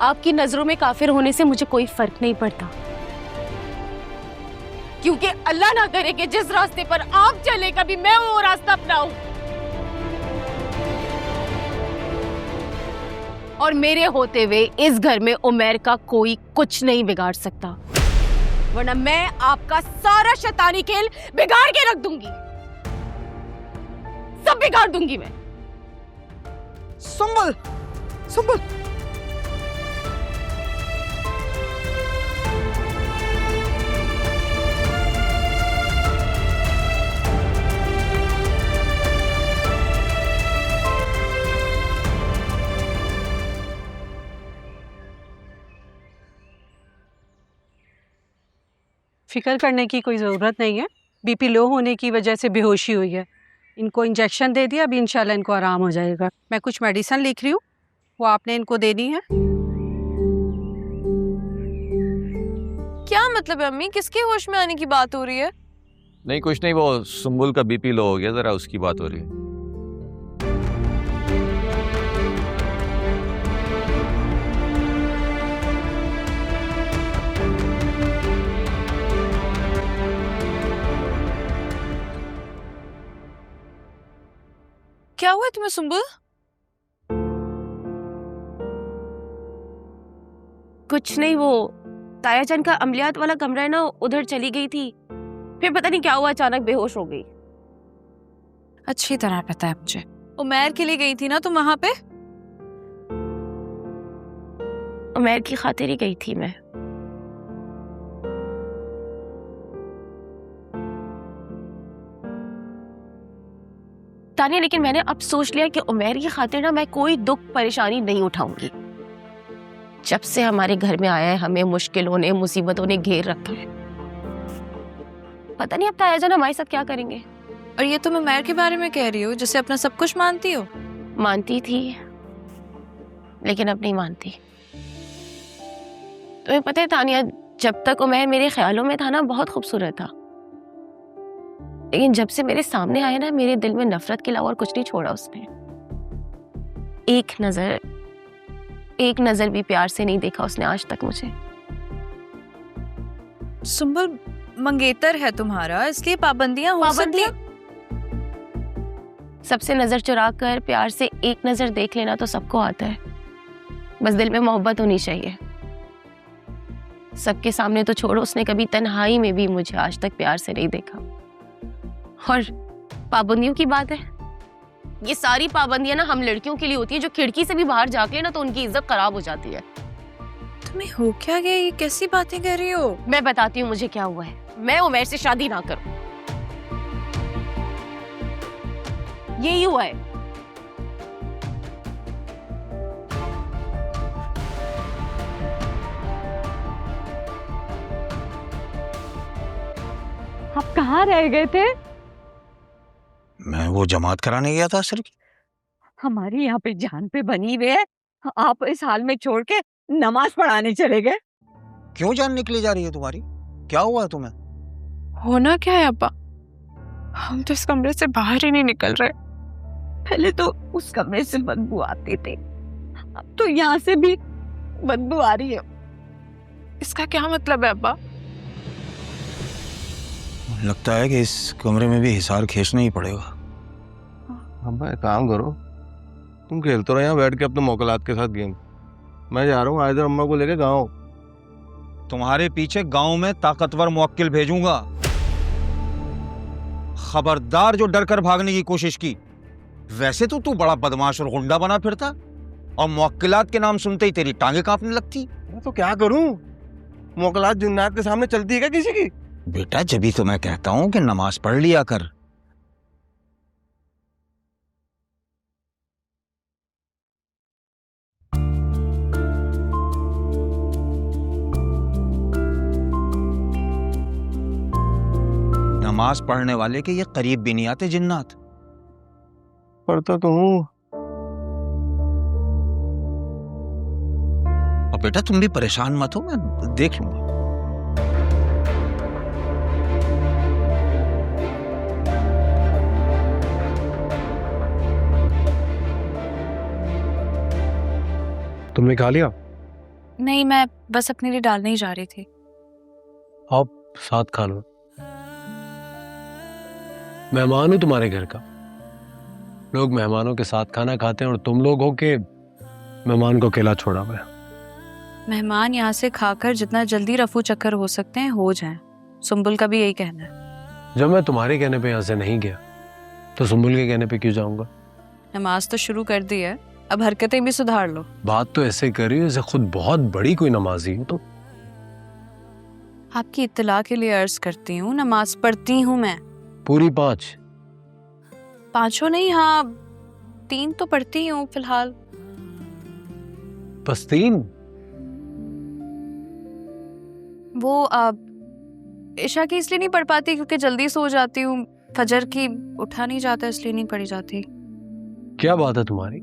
आपकी नजरों में काफिर होने से मुझे कोई फर्क नहीं पड़ता, क्योंकि अल्लाह ना करे कि जिस रास्ते पर आप चले कभी मैं वो रास्ता अपनाऊं। और मेरे होते हुए इस घर में उमैर का कोई कुछ नहीं बिगाड़ सकता, वरना मैं आपका सारा शैतानी खेल बिगाड़ के रख दूंगी, सब बिगाड़ दूंगी मैं। सुंबल, सुंबल, फिक्र करने की कोई ज़रूरत नहीं है। बीपी लो होने की वजह से बेहोशी हुई है। इनको इंजेक्शन दे दिया, अभी इंशाल्लाह इनको आराम हो जाएगा। मैं कुछ मेडिसिन लिख रही हूँ, वो आपने इनको देनी है। क्या मतलब है अम्मी, किसके होश में आने की बात हो रही है? नहीं कुछ नहीं, वो सुंबुल का बीपी लो हो गया, जरा उसकी बात हो रही है। क्या हुआ तुम्हें सुंबुल? कुछ नहीं, वो तायाजान का अमलियात वाला कमरा है ना, उधर चली गई थी, फिर पता नहीं क्या हुआ, अचानक बेहोश हो गई। अच्छी तरह पता है मुझे। उमैर के लिए गई थी ना तुम वहां पे? उमैर की खातिर ही गई थी मैं। तानिया, लेकिन मैंने अब सोच लिया कि उमैर की खातिर ना मैं कोई दुख परेशानी नहीं उठाऊंगी। जब से हमारे घर में आया है हमें मुश्किलों ने, मुसीबतों ने घेर रखा है। पता नहीं अब तायाजान हमारे साथ क्या करेंगे। और ये तुम उमैर के बारे में कह रही हो जिसे अपना सब कुछ मानती हो? मानती थी लेकिन अब नहीं मानती। तुम्हें पता है तानिया, जब तक उमैर मेरे ख्यालों में था ना बहुत खूबसूरत था, लेकिन जब से मेरे सामने आया ना मेरे दिल में नफरत के अलावा और कुछ नहीं छोड़ा उसने। एक नजर भी प्यार से नहीं देखा उसने आज तक मुझे। सुंबल, मंगेतर है तुम्हारा, इसलिए पाबंदियां हो सकती हैं। सबसे नजर चुरा कर प्यार से एक नजर देख लेना तो सबको आता है, बस दिल में मोहब्बत होनी चाहिए। सबके सामने तो छोड़ो, उसने कभी तन्हाई में भी मुझे आज तक प्यार से नहीं देखा। और पाबंदियों की बात है, ये सारी पाबंदियां ना हम लड़कियों के लिए होती है, जो खिड़की से भी बाहर झांक ले ना तो उनकी इज्जत खराब हो जाती है। तुम्हें हो क्या गया? ये कैसी बातें कर रही हो? मैं बताती हूँ मुझे क्या हुआ है। मैं उमैर से शादी ना करूं, यही हुआ है। आप कहाँ रह गए थे? मैं वो जमात कराने गया था सर। हमारी यहाँ पे जान पे बनी हुई है, आप इस हाल में छोड़ के नमाज पढ़ाने चले गए। क्यों जान निकली जा रही है तुम्हारी? क्या हुआ है तुम्हें? होना क्या है अब्बा? हम तो इस कमरे से बाहर ही नहीं निकल रहे। पहले तो उस कमरे से बदबू आती थी, अब तो यहाँ से भी बदबू आ रही है। इसका क्या मतलब है अब्बा? लगता है कि इस कमरे में भी हिसार खींचना ही पड़ेगा। अब्बा एक काम करो, तुम खेल तो रहे यहाँ बैठ के अपने मोकलात के साथ गेम। मैं जा रहा हूँ आयदर अम्मा को लेके गाँव। तुम्हारे पीछे गांव में ताकतवर मुवक्किल भेजूंगा। खबरदार जो डर कर भागने की कोशिश की। वैसे तो तू बड़ा बदमाश और गुंडा बना फिरता, और मुवक्किलात के नाम सुनते ही तेरी टांगे कांपने लगती। मैं तो क्या करूँ, मोकलात जिन्नात के सामने चलती है क्या किसी की? बेटा जब तो मैं कहता हूं कि नमाज पढ़ लिया कर। नमाज पढ़ने वाले के ये करीब भी नहीं आते जिन्नात। पढ़ता तो हूँ। और बेटा तुम भी परेशान मत हो, मैं देख लूंगा। तुमने खा लिया? नहीं, मैं बस अपने लिए डालने ही जा रही थी। आप साथ खा लो। मेहमान हूं तुम्हारे घर का। लोग मेहमानों के साथ खाना खाते हैं और तुम लोग हो के मेहमान को अकेला छोड़ा हुआ है। मेहमान यहाँ से खाकर जितना जल्दी रफू चक्कर हो सकते हैं हो जाएं। सुंबुल का भी यही कहना है। जब मैं तुम्हारे कहने पे यहाँ से नहीं गया तो सुंबुल के कहने पे क्यों जाऊंगा? नमाज तो शुरू कर दी है, अब हरकतें भी सुधार लो। बात तो ऐसे कर रही हो जैसे खुद बहुत बड़ी कोई नमाजी हो। तो आपकी इत्तला के लिए अर्ज करती हूँ, नमाज पढ़ती हूँ मैं। पूरी 5? 5 नहीं, हाँ 3 तो पढ़ती हूँ फिलहाल। बस 3? वो इशा की इसलिए नहीं पढ़ पाती क्योंकि जल्दी सो जाती हूँ, फजर की उठा नहीं जाता इसलिए नहीं पढ़ी जाती। क्या बात है तुम्हारी?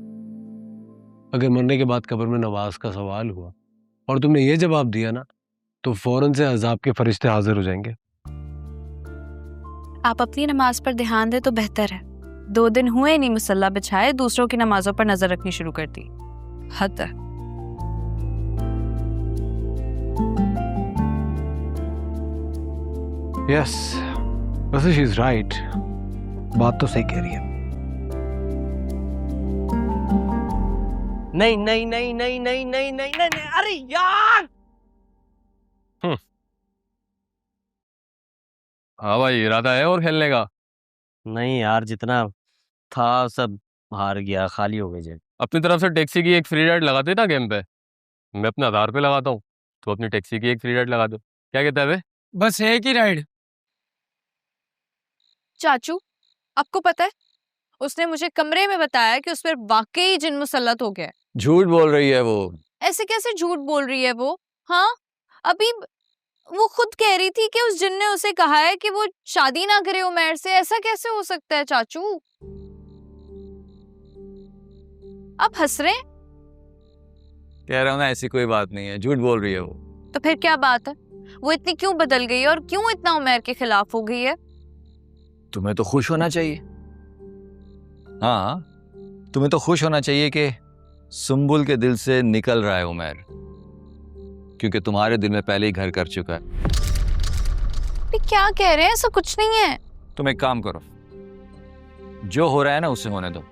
अगर मरने के बाद कब्र में नमाज का सवाल हुआ और तुमने ये जवाब दिया ना तो फौरन से अजाब के फरिश्ते हाजिर हो जाएंगे। आप अपनी नमाज पर ध्यान दे तो बेहतर है। 2 दिन हुए नहीं मुसल्ला बिछाए, दूसरों की नमाजों पर नजर रखनी शुरू कर दी। हद है। यस, वैसे शी इज राइट। बात तो सही कह रही है। नहीं नहीं नहीं नहीं नहीं नहीं नहीं नहीं, अरे यार! हाँ भाई, इरादा है और खेलने का? नहीं यार, जितना था सब हार गया, खाली हो गए जेब। अपनी तरफ से टैक्सी की एक फ्री राइड लगाते ना गेम पे। मैं अपने आधार पे लगाता हूँ, तो अपनी टैक्सी की एक फ्री राइड लगा दो। क्या कहता है बे? बस एक ही राइड। चाचू, आपको पता है उसने मुझे कमरे में बताया कि उस पर वाकई जिन मुसल्लत हो गया है। झूठ बोल रही है वो। ऐसे कैसे झूठ बोल रही है वो? हाँ, अभी वो खुद कह रही थी कि उस जिन ने उसे कहा है कि वो शादी ना करे उमैर से। ऐसा कैसे हो सकता है चाचू? आप हंस रहे हैं? कह रहा हूँ ना, ऐसी कोई बात नहीं है, झूठ बोल रही है वो। तो फिर क्या बात है? वो इतनी क्यों बदल गई है और क्यों इतना उमैर के खिलाफ हो गई है? तुम्हें तो खुश होना चाहिए। हाँ, तुम्हें तो खुश होना चाहिए कि सुंबुल के दिल से निकल रहा है उमैर, क्योंकि तुम्हारे दिल में पहले ही घर कर चुका है। क्या कह रहे हैं? ऐसा कुछ नहीं है। तुम एक काम करो, जो हो रहा है ना उसे होने दो।